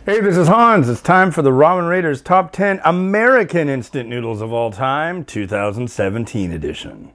Hey, this is Hans. It's time for the Ramen Rater's Top 10 American Instant Noodles of All Time, 2017 edition.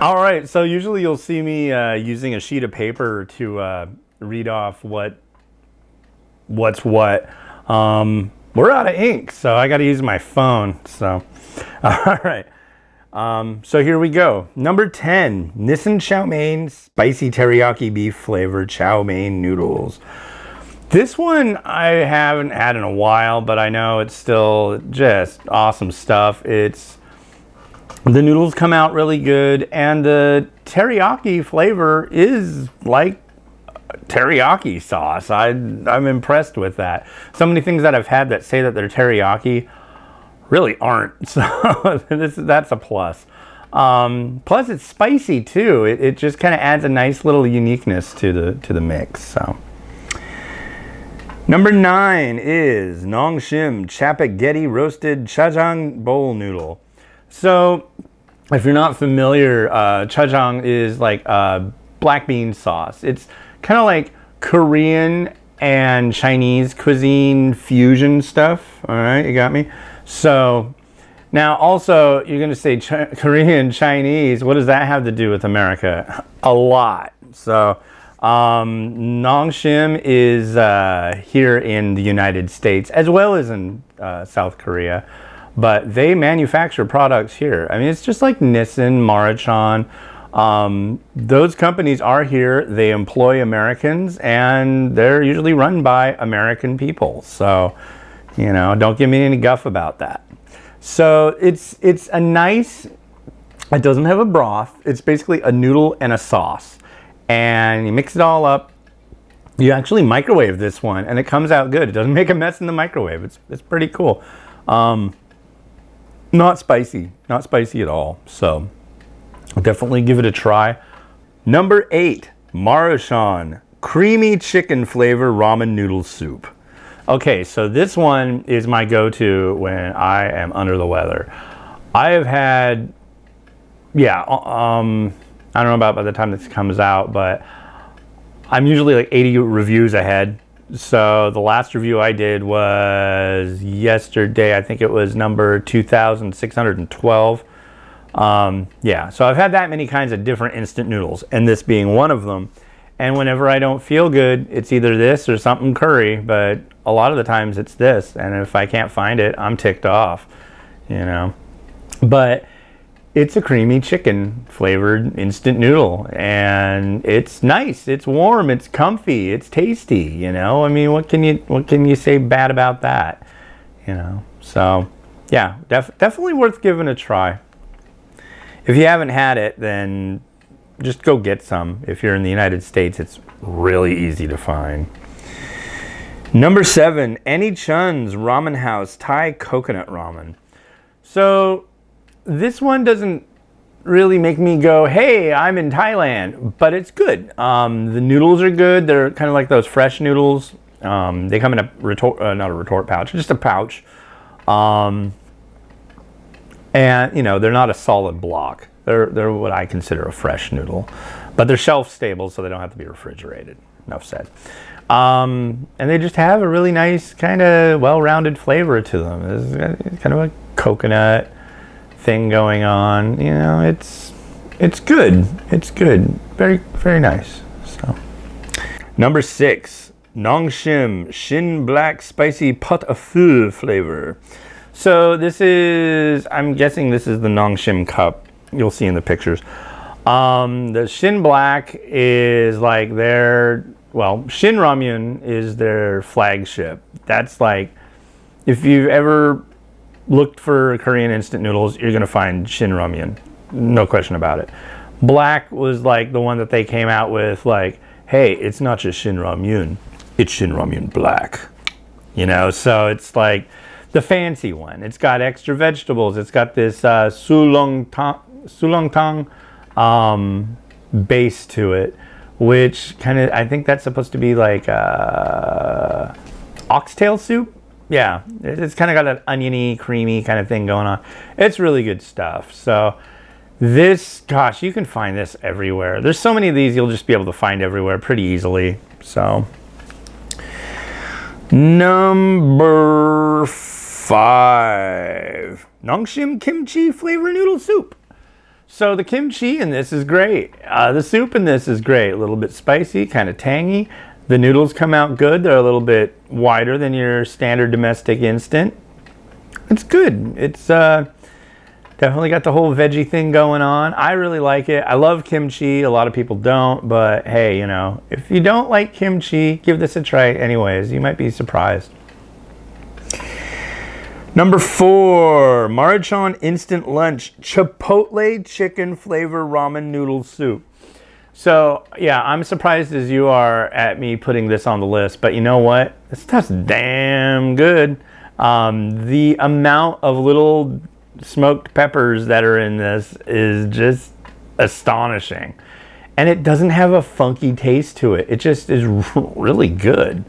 All right, so usually you'll see me using a sheet of paper to read off what's what. We're out of ink, so I got to use my phone. So, all right. So here we go. Number 10, Nissin chow mein spicy teriyaki beef flavored chow mein noodles. This one I haven't had in a while, but I know it's still just awesome stuff. The noodles come out really good, and the teriyaki flavor is like teriyaki sauce. I'm impressed with that. So many things that I've had that say that they're teriyaki really aren't. So that's a plus. Plus it's spicy too. It just kind of adds a nice little uniqueness to the mix. So number 9 is Nongshim Chapagetti roasted Chajang bowl noodle. So if you're not familiar, Chajang is like black bean sauce. It's kind of like Korean and Chinese cuisine fusion stuff. All right, you got me? So now also you're going to say Korean, Chinese. What does that have to do with America? A lot. So Nongshim is here in the United States as well as in South Korea. But they manufacture products here. I mean, it's just like Nissin, Maruchan. Those companies are here. They employ Americans, and they're usually run by American people. So, you know, don't give me any guff about that. So it's a nice. It doesn't have a broth. It's basically a noodle and a sauce, and you mix it all up. You actually microwave this one, and it comes out good. It doesn't make a mess in the microwave. It's pretty cool. Not spicy at all. So I'll definitely give it a try. Number 8, Maruchan creamy chicken flavor ramen noodle soup. Okay, so this one is my go-to when I am under the weather. I have had, yeah, I don't know about by the time this comes out, but I'm usually like 80 reviews ahead. So the last review I did was yesterday. I think it was number 2612. Yeah, so I've had that many kinds of different instant noodles, and this being one of them. And whenever I don't feel good, it's either this or something curry, but a lot of the times it's this. And if I can't find it, I'm ticked off, you know. But it's a creamy chicken flavored instant noodle, and it's nice, it's warm, it's comfy, it's tasty, you know. I mean, what can you say bad about that, you know? So yeah, definitely worth giving a try. If you haven't had it, then just go get some. If you're in the United States, it's really easy to find. Number 7, Any Chun's Ramen House Thai Coconut Ramen. So this one doesn't really make me go, hey, I'm in Thailand, but it's good. The noodles are good. They're kind of like those fresh noodles. They come in a retort, not a retort pouch, just a pouch. And you know, they're not a solid block. They're what I consider a fresh noodle, but they're shelf stable, so they don't have to be refrigerated. Enough said. And they just have a really nice kind of well-rounded flavor to them. It's kind of a coconut thing going on, you know. It's good. It's good. Very, very nice. So number 6, Nongshim Shin black spicy Pot-Au-Feu flavor. So this is, I'm guessing this is the Nongshim cup. You'll see in the pictures. The Shin black is like their, well, Shin ramen is their flagship. That's like, if you've ever looked for Korean instant noodles, you're gonna find Shin ramen, no question about it. Black was like the one that they came out with, like, hey, it's not just Shin ramen, it's Shin ramen black, you know. So it's like the fancy one. It's got extra vegetables. It's got this sulongtang base to it, which kind of, I think that's supposed to be like oxtail soup. yeah, it's kind of got an oniony, creamy kind of thing going on. It's really good stuff. So this, gosh, you can find this everywhere. There's so many of these you'll just be able to find everywhere pretty easily. So NumberFive, Nongshim kimchi flavor noodle soup. So the kimchi in this is great. The soup in this is great. A little bit spicy, kind of tangy. The noodles come out good. They're a little bit wider than your standard domestic instant. It's good. It's definitely got the whole veggie thing going on. I really like it. I love kimchi. A lot of people don't, but hey, you know, if you don't like kimchi, give this a try anyways. You might be surprised. Number 4, Maruchan Instant Lunch Chipotle Chicken Flavor Ramen Noodle Soup. So, yeah, I'm surprised as you are at me putting this on the list, but you know what? This stuff's damn good. The amount of little smoked peppers that are in this is just astonishing. And it doesn't have a funky taste to it. It just is really good.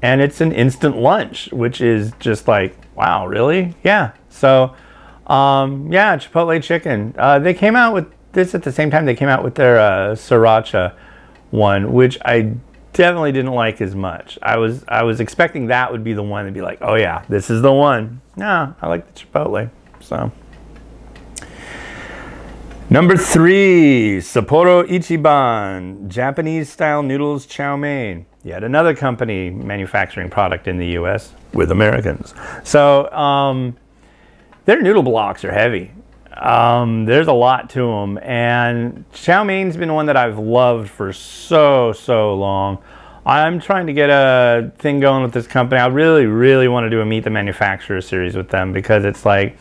And it's an instant lunch, which is just like, wow, really? Yeah. So, yeah, Chipotle chicken. They came out with this at the same time they came out with their sriracha one, which I definitely didn't like as much. I was expecting that would be the one to be like, oh yeah, this is the one. No, I like the Chipotle. So number 3, Sapporo Ichiban Japanese style noodles chow mein. Yet another company manufacturing product in the US with Americans. So their noodle blocks are heavy. There's a lot to them, and chow mein's been one that I've loved for so long. I'm trying to get a thing going with this company. I really want to do a Meet the Manufacturer series with them, because it's like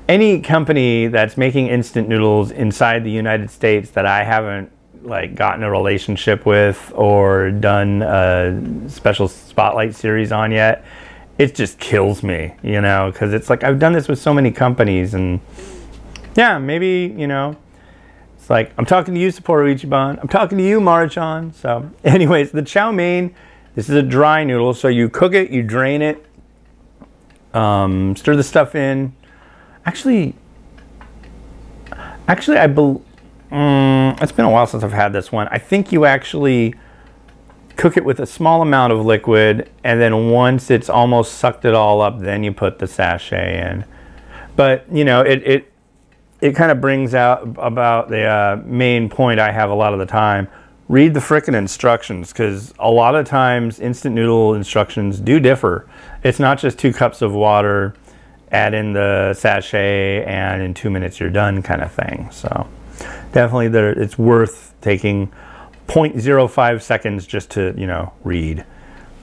any company that's making instant noodles inside the United States that I haven't like gotten a relationship with or done a special spotlight series on yet, it just kills me, you know, because it's like I've done this with so many companies, and yeah, maybe, you know, it's like I'm talking to you, Sapporo Ichiban, I'm talking to you, Maruchan. So anyways, the chow mein, this is a dry noodle, so you cook it, you drain it, stir the stuff in. Actually, it's been a while since I've had this one. I think you actually cook it with a small amount of liquid, and then once it's almost sucked it all up, then you put the sachet in. But you know, it kind of brings out about the main point I have a lot of the time. Read the frickin' instructions, because a lot of times instant noodle instructions do differ. It's not just 2 cups of water, add in the sachet, and in 2 minutes you're done kind of thing. So definitely it's worth taking 0.05 seconds just to, you know, read.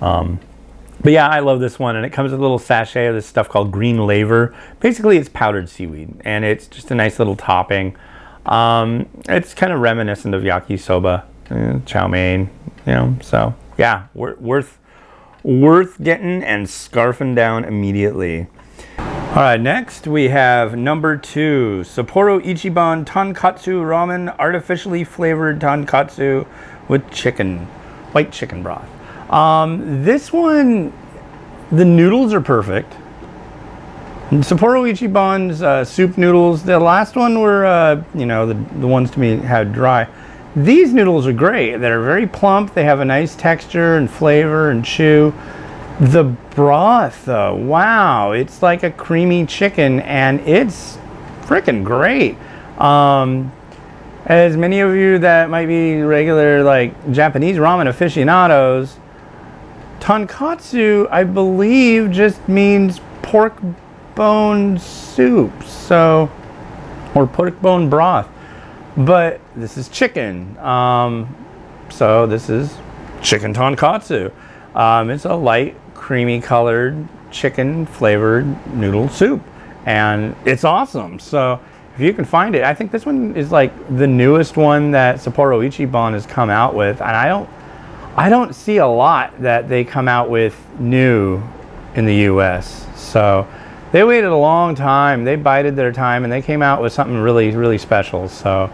But yeah, I love this one, and it comes with a little sachet of this stuff called green laver. Basically, it's powdered seaweed, and it's just a nice little topping. It's kind of reminiscent of yakisoba, chow mein, you know. So yeah, worth getting and scarfing down immediately. All right, next we have number 2, Sapporo Ichiban Tonkotsu Ramen Artificially Flavored Tonkotsu with white chicken broth. This one, the noodles are perfect. Sapporo Ichiban's soup noodles, the last one were, you know, the ones to me had dry. These noodles are great. They're very plump. They have a nice texture and flavor and chew. The broth, though, wow, it's like a creamy chicken, and it's freaking great. As many of you that might be regular, like, Japanese ramen aficionados, tonkotsu, I believe, just means pork bone soup, so, or pork bone broth. But this is chicken, so this is chicken tonkotsu. It's a light, creamy colored chicken flavored noodle soup, and it's awesome. So if you can find it, I think this one is like the newest one that Sapporo Ichiban has come out with, and I don't see a lot that they come out with new in the US. So they waited a long time, they bided their time, and they came out with something really special. So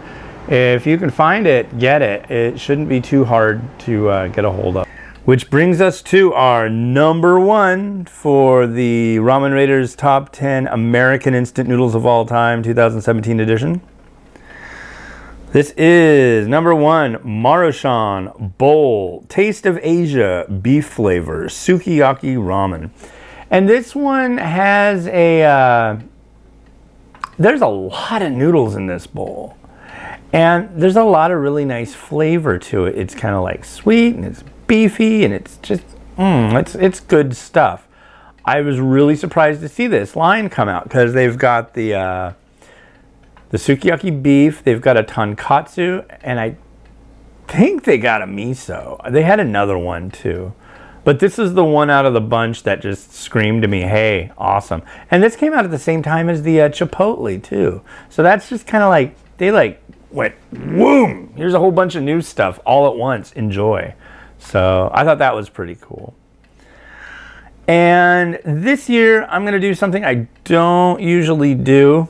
if you can find it, get it. It shouldn't be too hard to get a hold of. Which brings us to our number one for the Ramen Rater's Top 10 American Instant Noodles of All Time 2017 edition. This is number one, Maruchan Bowl Taste of Asia Beef Flavor Sukiyaki Ramen. And this one has a, there's a lot of noodles in this bowl. And there's a lot of really nice flavor to it. It's kind of like sweet and it's beefy and it's just, it's good stuff. I was really surprised to see this line come out because they've got the sukiyaki beef, they've got a tonkotsu, and I think they got a miso. They had another one too. But this is the one out of the bunch that just screamed to me, hey, awesome. And this came out at the same time as the Chipotle too. So that's just kind of like, they like went, boom, here's a whole bunch of new stuff all at once, enjoy. So I thought that was pretty cool. And this year, I'm going to do something I don't usually do.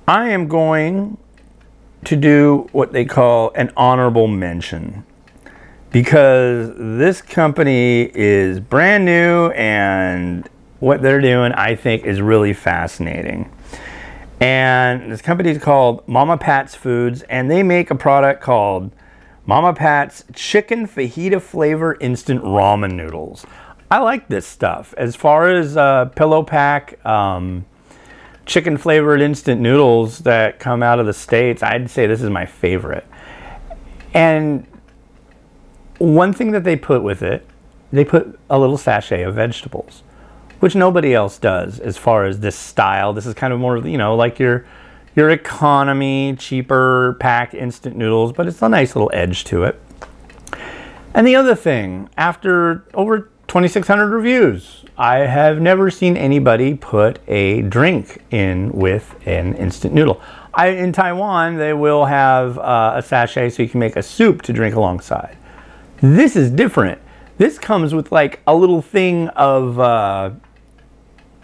I am going to do what they call an honorable mention. Because this company is brand new and what they're doing, I think, is really fascinating. And this company is called Mama Pat's Foods, and they make a product called Mama Pat's Chicken Fajita Flavor Instant Ramen Noodles. I like this stuff. As far as pillow pack chicken flavored instant noodles that come out of the States, I'd say this is my favorite. And one thing that they put with it, they put a little sachet of vegetables, which nobody else does as far as this style. This is kind of more, you know, like your economy, cheaper pack instant noodles, but it's a nice little edge to it. And the other thing, after over 2,600 reviews, I have never seen anybody put a drink in with an instant noodle. In Taiwan, they will have a sachet so you can make a soup to drink alongside. This is different. This comes with like a little thing of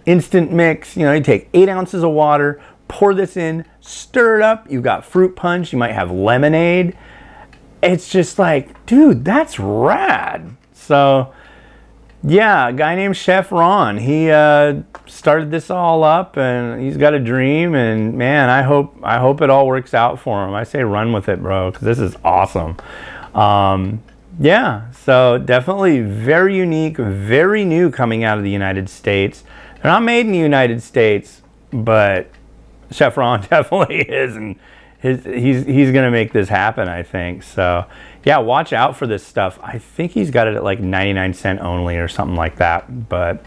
instant mix. You know, you take 8 ounces of water, pour this in, stir it up. You've got fruit punch. You might have lemonade. It's just like, dude, that's rad. So, yeah, a guy named Chef Ron, he started this all up, and he's got a dream. And man, I hope it all works out for him. I say run with it, bro, because this is awesome. Yeah, so definitely very unique, very new coming out of the United States. They're not made in the United States, but Chef Ron definitely is, and he's gonna make this happen, I think. So yeah, watch out for this stuff. I think he's got it at like 99¢ only or something like that. But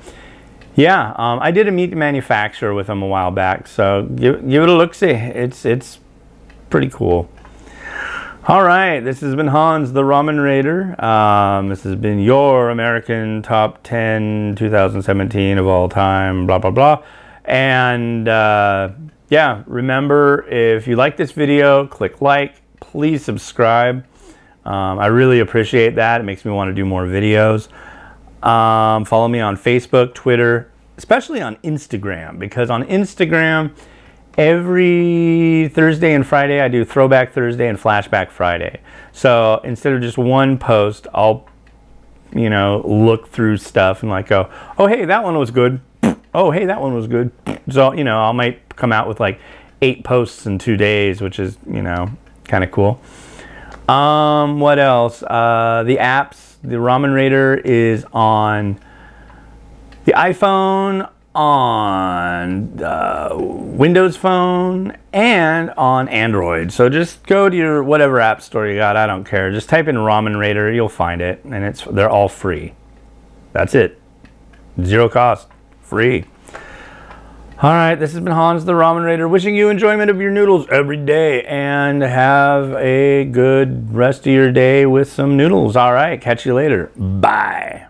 yeah, I did a meet the manufacturer with him a while back, so give it a look-see. It's pretty cool. All right, this has been Hans the Ramen Rater. This has been your American Top 10 2017 of all time, blah, blah, blah. And yeah, remember, if you like this video, click like, please subscribe. I really appreciate that. It makes me want to do more videos. Follow me on Facebook, Twitter, especially on Instagram, because on Instagram, every Thursday and Friday, I do Throwback Thursday and Flashback Friday. So instead of just one post, I'll, you know, look through stuff and like go, oh, hey, that one was good. Oh, hey, that one was good. So, you know, I might come out with like 8 posts in 2 days, which is, you know, kind of cool. What else? The apps, the Ramen Rater is on the iPhone, on Windows Phone, and on Android. So just go to your whatever app store you got. I don't care. Just type in Ramen Rater, you'll find it, and they're all free. That's it. 0 cost. Free. All right, this has been Hans the Ramen Rater, wishing you enjoyment of your noodles every day, and have a good rest of your day with some noodles. All right, catch you later. Bye.